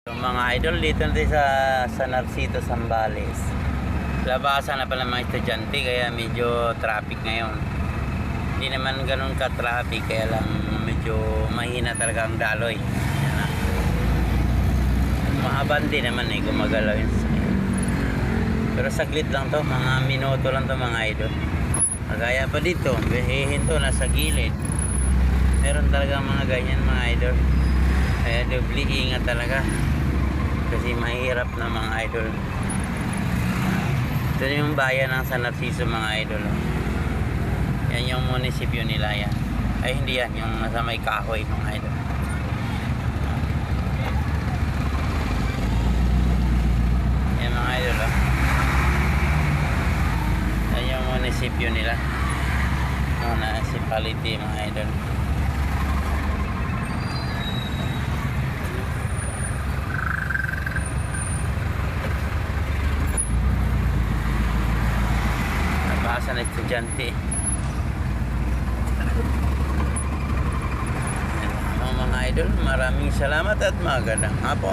Yung mga idol dito natin sa Narcito, Zambales. Labasan na pala mga estudyante kaya medyo traffic ngayon. Hindi naman ganun ka-traffic kaya lang medyo mahina talaga ang daloy. Yan na. Maabante naman gumagalaw yun. Pero saglit lang to, mga minuto lang to mga idol. Kagaya pa dito, hihinto na sa gilid. Meron talaga mga ganyan mga idol. Kaya doble ingat talaga. Kasi mahirap na mga idol. Ito yung bayan ng San Narciso mga idol. Yan yung munisipyo nila yan. Ay hindi yan, yung nasa may kahoy mga idol. Yan mga idol. Yan yung munisipyo nila. Municipality mga idol. Nabasa na estudyante. Mga idol, maraming salamat at magandang hapon.